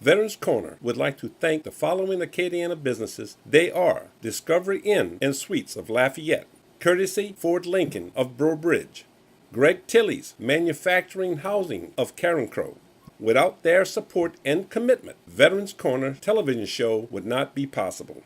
Veterans Corner would like to thank the following Acadiana businesses. They are Discovery Inn and Suites of Lafayette, courtesy Ford Lincoln of Breaux Bridge, Greg Tilley's Manufacturing Housing of Carencro. Without their support and commitment, Veterans Corner television show would not be possible.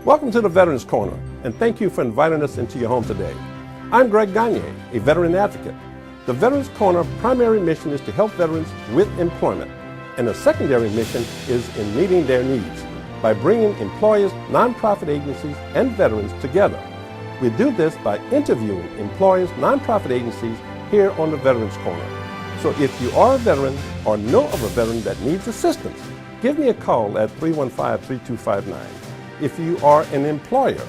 Welcome to the Veterans Corner, and thank you for inviting us into your home today. I'm Greg Gagne, a veteran advocate. The Veterans Corner primary mission is to help veterans with employment, and the secondary mission is in meeting their needs by bringing employers, nonprofit agencies, and veterans together. We do this by interviewing employers, nonprofit agencies here on the Veterans Corner. So if you are a veteran or know of a veteran that needs assistance, give me a call at 315-3259. If you are an employer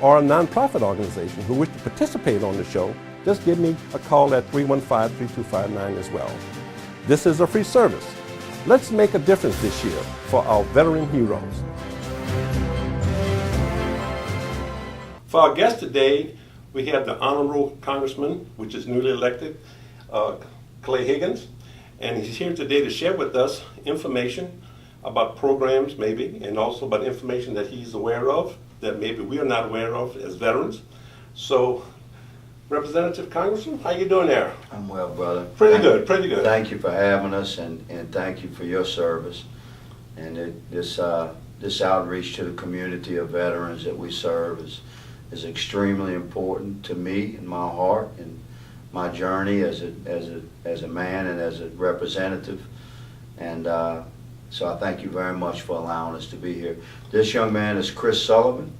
or a nonprofit organization who wish to participate on the show, just give me a call at 315-3259 as well. This is a free service. Let's make a difference this year for our veteran heroes. For our guest today, we have the Honorable Congressman, which is newly elected, Clay Higgins, and he's here today to share with us information about programs maybe, and also about information that he's aware of that maybe we are not aware of as veterans. So, Representative Congressman, how you doing there? I'm well, brother. Pretty good. Thank you for having us, and thank you for your service. And this outreach to the community of veterans that we serve is extremely important to me in my heart and my journey as a man and as a representative. And so I thank you very much for allowing us to be here. This young man is Chris Sullivan.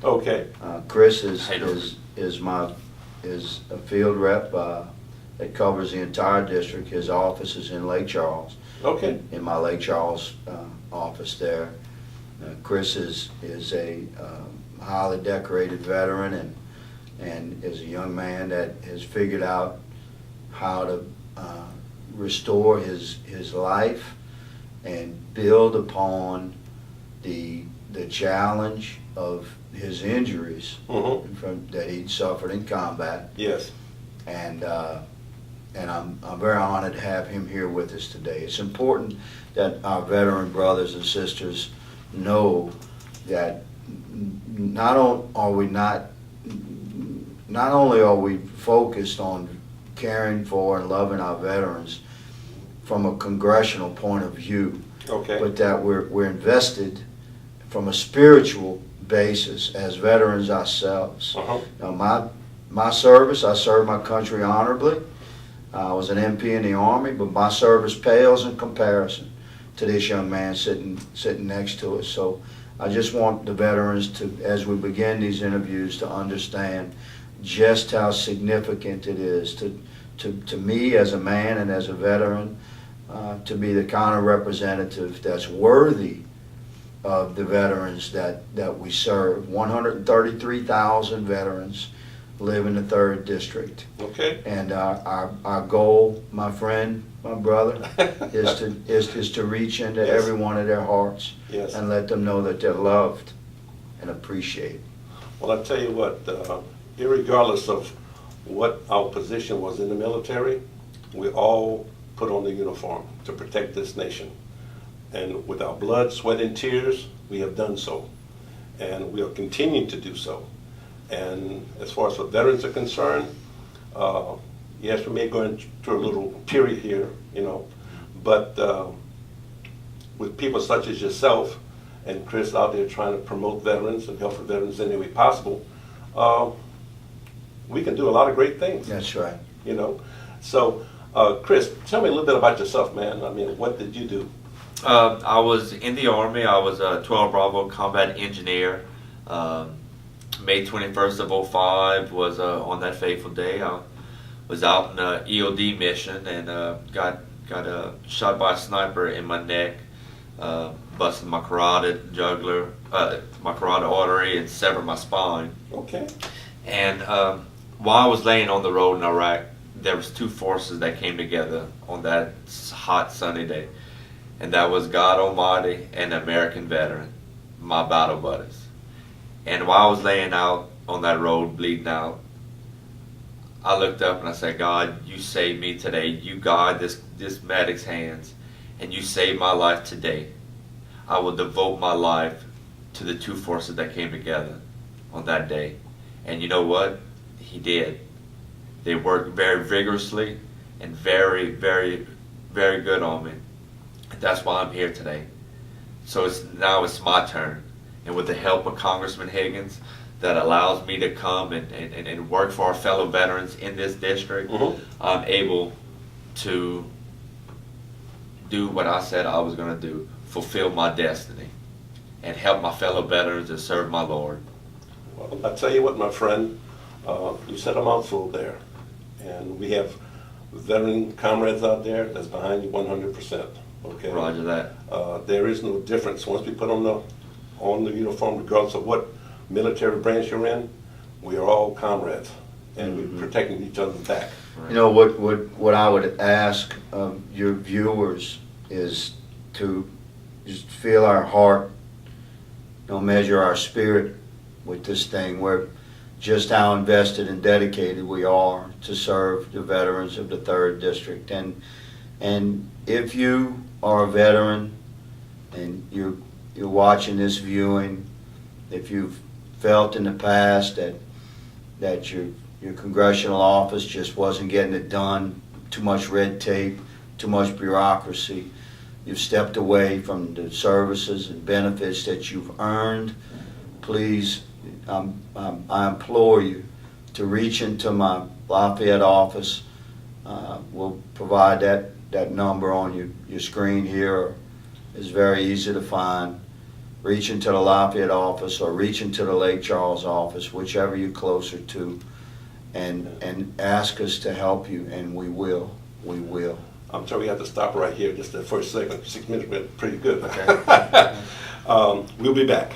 Okay. Chris is a field rep that covers the entire district. His office is in Lake Charles. Okay. In my Lake Charles office there. Chris is a highly decorated veteran and is a young man that has figured out how to restore his life and build upon the challenge of his injuries that he'd suffered in combat. Yes. And I'm very honored to have him here with us today. It's important that our veteran brothers and sisters know that not only are we focused on caring for and loving our veterans from a congressional point of view, okay, but that we're invested from a spiritual basis as veterans ourselves. Now my service, I served my country honorably. I was an MP in the Army, but my service pales in comparison to this young man sitting next to us. So I just want the veterans to, as we begin these interviews, to understand just how significant it is to me as a man and as a veteran, to be the kind of representative that's worthy of the veterans that we serve. 133,000 veterans live in the 3rd District. Okay. And our goal, my friend, my brother, is to reach into Yes. every one of their hearts, Yes. and let them know that they're loved and appreciated. Well, I tell you what, irregardless of what our position was in the military, we all put on the uniform to protect this nation. And with our blood, sweat, and tears, we have done so. And we are continuing to do so. And as far as the veterans are concerned, yes, we may go through a little period here, but with people such as yourself and Chris out there trying to promote veterans and help the veterans in any way possible, we can do a lot of great things. That's right. So, Chris, tell me a little bit about yourself, man. I mean, what did you do? I was in the Army. I was a 12 Bravo combat engineer. May 21st of 05 was on that fateful day. I was out in an EOD mission and got shot by a sniper in my neck, busted my carotid jugular, my carotid artery, and severed my spine. Okay. And while I was laying on the road in Iraq, there was 2 forces that came together on that hot sunny day. And that was God Almighty and the American veteran, my battle buddies. And while I was laying out on that road, bleeding out, I looked up and I said, God, you saved me today. You guide this medic's hands, and you saved my life today. I will devote my life to the 2 forces that came together on that day. And you know what? He did. They worked very vigorously and very, very, very good on me. That's why I'm here today. So now it's my turn. And with the help of Congressman Higgins, that allows me to come and work for our fellow veterans in this district, I'm able to do what I said I was going to do, fulfill my destiny, and help my fellow veterans and serve my Lord. Well, I tell you what, my friend, you said a mouthful there. And we have veteran comrades out there that's behind you 100%. Okay. Roger that. There is no difference once we put on the uniform, regardless of what military branch you're in. We are all comrades, and we're protecting each other's back. Right. You know, what I would ask of your viewers is to just feel our heart, measure our spirit with this thing, where just how invested and dedicated we are to serve the veterans of the 3rd District. And if you are a veteran and you're watching this viewing, if you've felt in the past that your congressional office just wasn't getting it done, too much red tape, too much bureaucracy, you've stepped away from the services and benefits that you've earned, please, I implore you to reach into my Lafayette office. We'll provide that number on your screen here. It's very easy to find. Reach into the Lafayette office or reach into the Lake Charles office, whichever you're closer to, and ask us to help you, and we will. We will. I'm sorry we have to stop right here just for a second. 6 minutes went pretty good. Okay. We'll be back.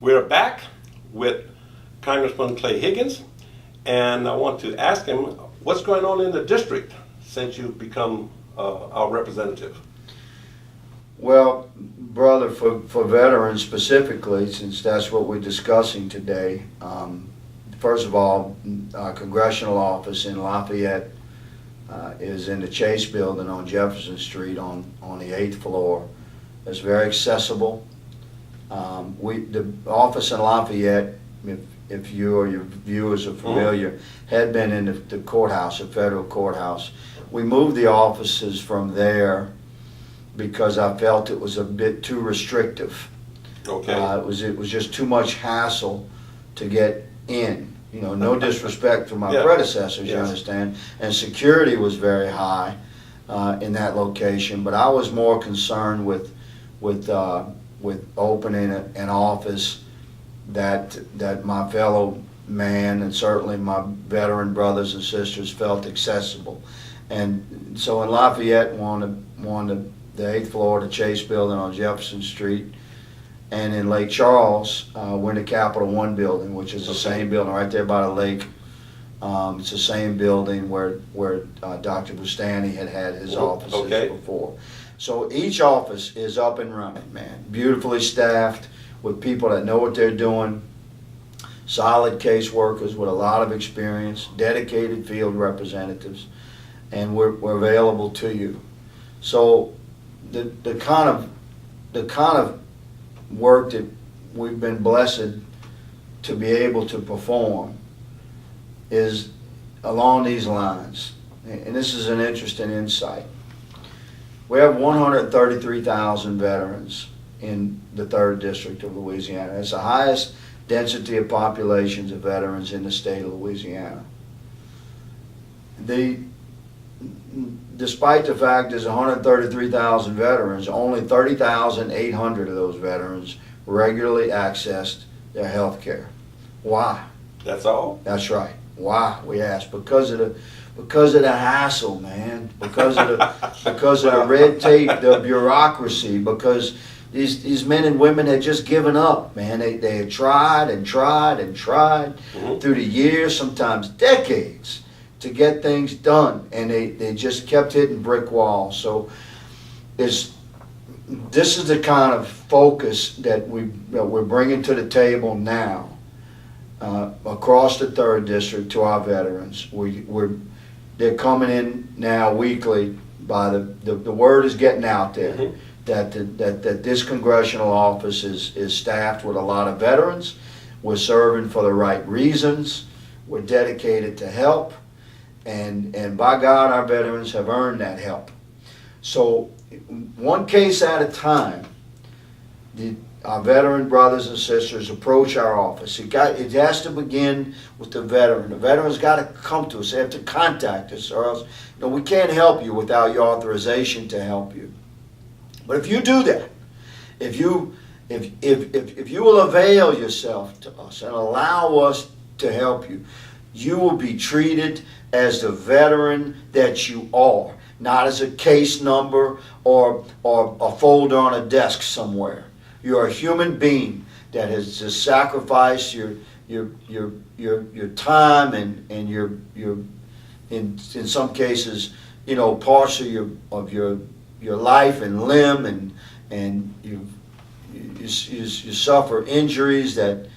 We're back with Congressman Clay Higgins, and I want to ask him what's going on in the district since you've become our representative. Well, brother, for veterans specifically, since that's what we're discussing today, first of all, our congressional office in Lafayette is in the Chase building on Jefferson Street on the 8th floor. It's very accessible. The office in Lafayette, if you or your viewers are familiar, had been in the courthouse, the federal courthouse. We moved the offices from there because I felt it was a bit too restrictive. Okay. It was just too much hassle to get in. You know, no disrespect for my Yeah. predecessors, you Yes. understand. And security was very high in that location. But I was more concerned with opening an office that my fellow man and certainly my veteran brothers and sisters felt accessible. And so in Lafayette, we're on the 8th floor of the Chase building on Jefferson Street. And in Lake Charles, we're in the Capital One building, which is the same building right there by the lake. It's the same building where Dr. Bustani had his offices before. So each office is up and running, man. Beautifully staffed with people that know what they're doing, solid case workers with a lot of experience, dedicated field representatives, and we're available to you. So the kind of work that we've been blessed to be able to perform is along these lines. And this is an interesting insight. We have 133,000 veterans in the 3rd District of Louisiana. It's the highest density of populations of veterans in the state of Louisiana. Despite the fact there's 133,000 veterans, only 30,800 of those veterans regularly accessed their health care. Why? That's all? That's right. Why, we ask? Because of the hassle, man. Because of the red tape, the bureaucracy, because these men and women had just given up, man. They had tried and tried and tried through the years, sometimes decades, to get things done, and they just kept hitting brick walls. So this is the kind of focus that we're bringing to the table now across the 3rd District to our veterans. They're coming in now weekly. By the word is getting out there that this congressional office is staffed with a lot of veterans. We're serving for the right reasons. We're dedicated to help. And by God, our veterans have earned that help. So one case at a time, our veteran brothers and sisters approach our office. It has to begin with the veteran. The veteran's got to come to us. They have to contact us, or else we can't help you without your authorization to help you. But if you do that, if you will avail yourself to us and allow us to help you, you will be treated as the veteran that you are, not as a case number or a folder on a desk somewhere. You're a human being that has just sacrificed your time and your in some cases, parts of your life and limb, and you suffer injuries that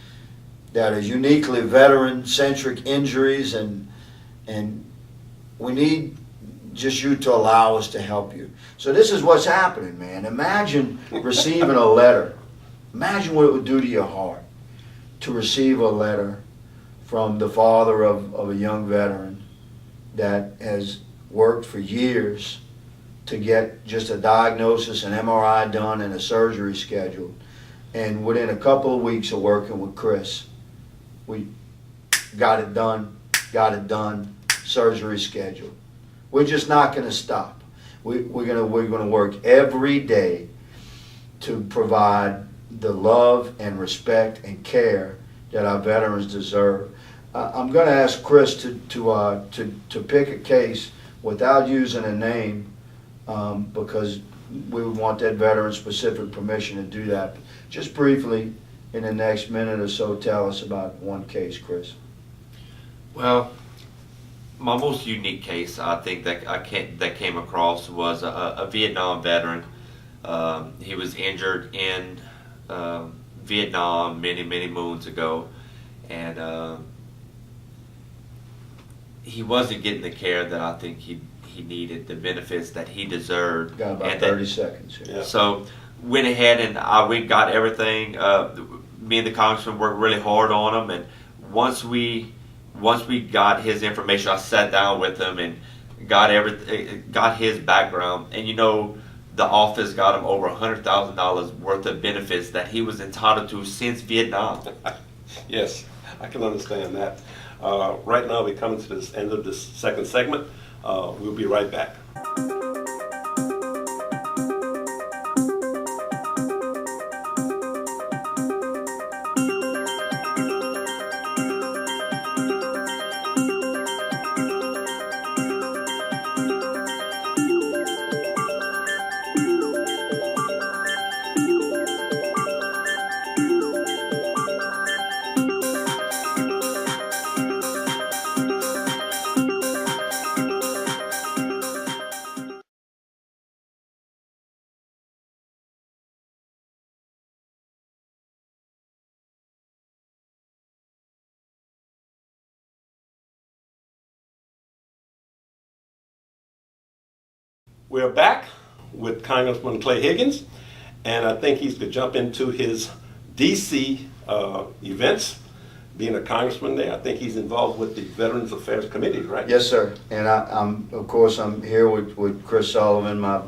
are uniquely veteran-centric injuries, and we need just you to allow us to help you. So this is what's happening, man. Imagine receiving a letter. Imagine what it would do to your heart to receive a letter from the father of a young veteran that has worked for years to get just a diagnosis, an MRI done, and a surgery scheduled. And within a couple of weeks of working with Chris, we got it done, surgery scheduled. We're just not going to stop. We're going to work every day to provide the love and respect and care that our veterans deserve. I'm going to ask Chris to pick a case without using a name, because we would want that veteran-specific permission to do that. Just briefly, in the next minute or so, tell us about one case, Chris. Well, my most unique case, I think, that came across was a Vietnam veteran. He was injured in Vietnam many moons ago, and he wasn't getting the care that I think he needed, the benefits that he deserved. Got about and 30 seconds here. Yeah. So went ahead and we got everything. Me and the congressman worked really hard on him, and once we got his information, I sat down with him and got his background, and the office got him over $100,000 worth of benefits that he was entitled to since Vietnam. Yes, I can understand that. Right now, we're coming to this end of this second segment. We'll be right back. We're back with Congressman Clay Higgins, and I think he's going to jump into his D.C. Events. Being a congressman there, I think he's involved with the Veterans Affairs Committee, right? Yes, sir. And I'm here with Chris Sullivan, my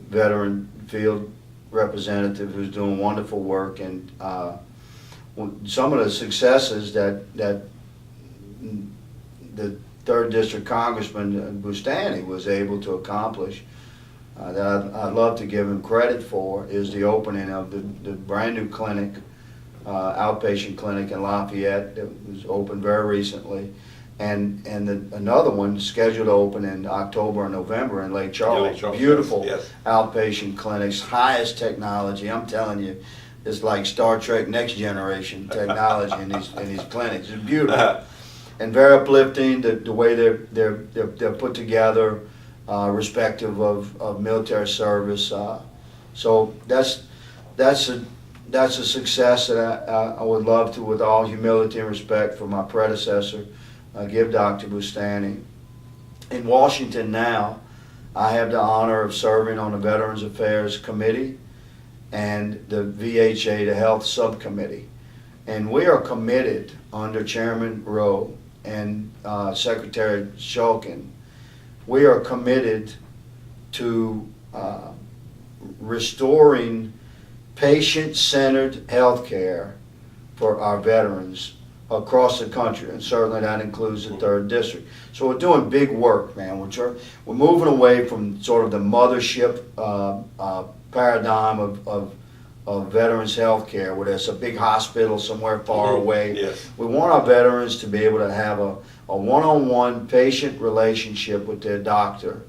veteran field representative, who's doing wonderful work. And some of the successes that the 3rd District Congressman Bustani was able to accomplish, that I'd love to give him credit for, is the opening of the brand new clinic, outpatient clinic in Lafayette that was opened very recently, and another one scheduled to open in October and November in Lake Charles. Yeah, Lake Charles, Beautiful, yes. Outpatient clinics, highest technology. I'm telling you, it's like Star Trek Next Generation technology in these clinics. It's beautiful. And very uplifting, the way they're put together, respective of military service. So that's a success that I would love to, with all humility and respect for my predecessor, give Dr. Bustani. In Washington now, I have the honor of serving on the Veterans Affairs Committee and the VHA, the Health Subcommittee. And we are committed under Chairman Rowe and Secretary Shulkin, we are committed to restoring patient-centered health care for our veterans across the country, and certainly that includes the 3rd District. So we're doing big work, man. We're moving away from sort of the mothership paradigm of veterans health care, where there's a big hospital somewhere far away. Yes. We want our veterans to be able to have a one-on-one patient relationship with their doctor,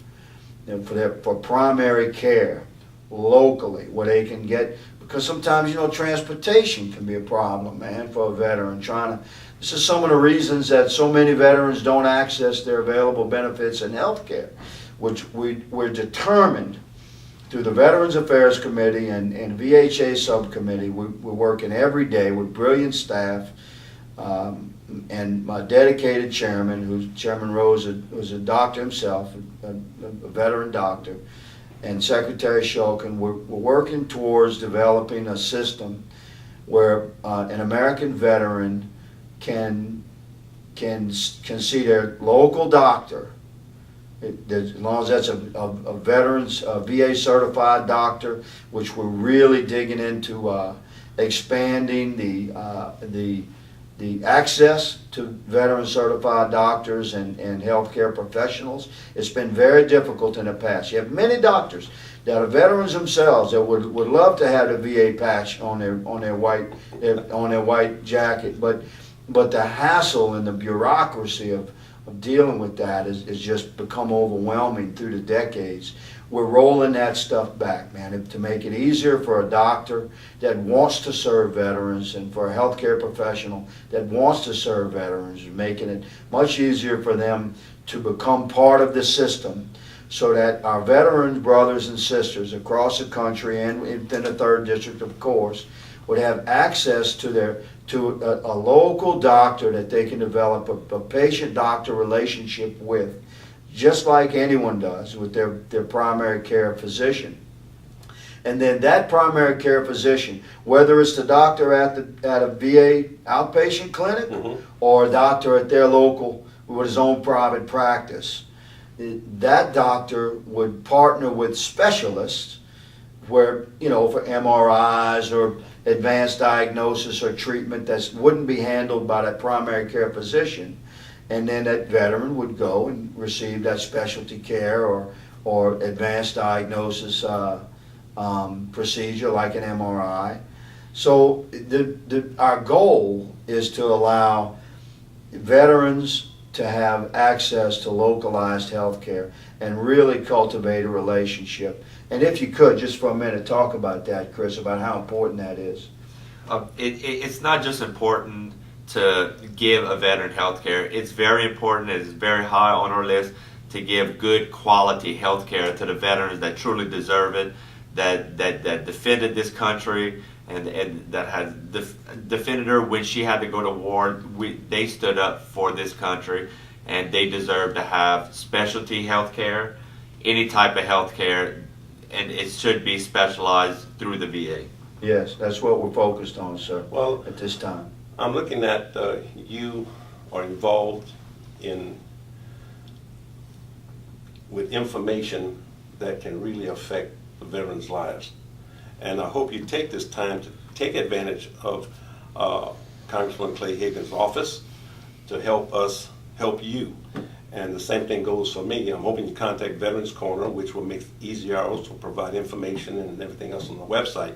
for primary care locally, where they can get, because sometimes transportation can be a problem, man, for a veteran this is some of the reasons that so many veterans don't access their available benefits and health care, which we're determined through the Veterans Affairs Committee and VHA Subcommittee. We're working every day with brilliant staff, and my dedicated chairman, Chairman Rose, who's a doctor himself, a veteran doctor, and Secretary Shulkin. We're working towards developing a system where an American veteran can see their local doctor, as long as that's a veterans VA certified doctor, which we're really digging into, expanding the access to veteran certified doctors and healthcare professionals. It's been very difficult in the past. You have many doctors that are veterans themselves that would love to have the VA patch on their white jacket, but the hassle and the bureaucracy of dealing with that is just become overwhelming through the decades. We're rolling that stuff back, man, to make it easier for a doctor that wants to serve veterans, and for a healthcare professional that wants to serve veterans, making it much easier for them to become part of the system, so that our veterans, brothers and sisters across the country and within the 3rd District, of course, would have access to to a local doctor that they can develop a patient-doctor relationship with, just like anyone does with their primary care physician. And then that primary care physician, whether it's the doctor at a VA outpatient clinic or a doctor at their local with his own private practice, that doctor would partner with specialists where, you know, for MRIs or advanced diagnosis or treatment that wouldn't be handled by that primary care physician. And then that veteran would go and receive that specialty care or advanced diagnosis procedure like an MRI. So our goal is to allow veterans to have access to localized health care and really cultivate a relationship. And if you could, just for a minute, talk about that, Chris, about how important that is. It's not just important to give a veteran health care. It's very important, it's very high on our list to give good quality health care to the veterans that truly deserve it, that defended this country and that has defended her when she had to go to war. They stood up for this country, and they deserve to have specialty health care, any type of health care, and it should be specialized through the VA. Yes, that's what we're focused on, sir, Well, at this time. I'm looking at you are involved with information that can really affect the veterans' lives. And I hope you take this time to take advantage of Congressman Clay Higgins' office to help us help you. And the same thing goes for me. I'm hoping you contact Veterans Corner, which will make it easier also provide information and everything else on the website.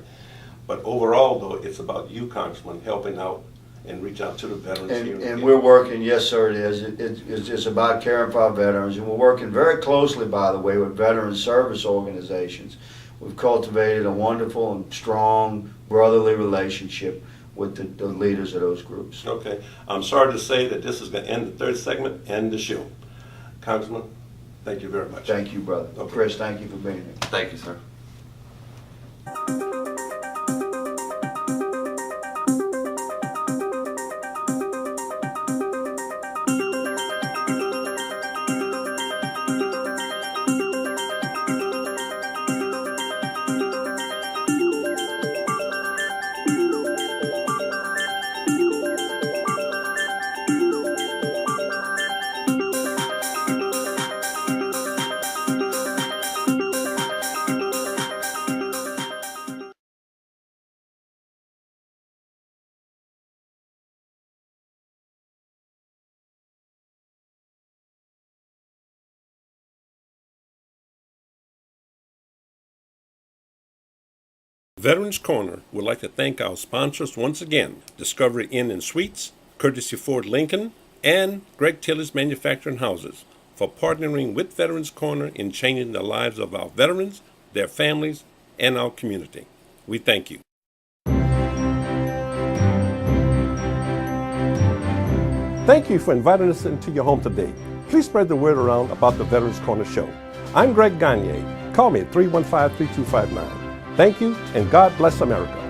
But overall, though, it's about you, Congressman, helping out and reach out to the veterans here. And we're working, yes, sir, it is. It's about caring for our veterans. And we're working very closely, by the way, with veteran service organizations. We've cultivated a wonderful and strong brotherly relationship with the leaders of those groups. Okay. I'm sorry to say that this is going to end the third segment and the show. Congressman, thank you very much. Thank you, brother. Okay. Chris, thank you for being here. Thank you, sir. Veterans Corner would like to thank our sponsors once again, Discovery Inn and Suites, Courtesy Ford Lincoln, and Greg Tilly's Manufacturing Houses for partnering with Veterans Corner in changing the lives of our veterans, their families, and our community. We thank you. Thank you for inviting us into your home today. Please spread the word around about the Veterans Corner Show. I'm Greg Gagne. Call me at 315-3259. Thank you, and God bless America.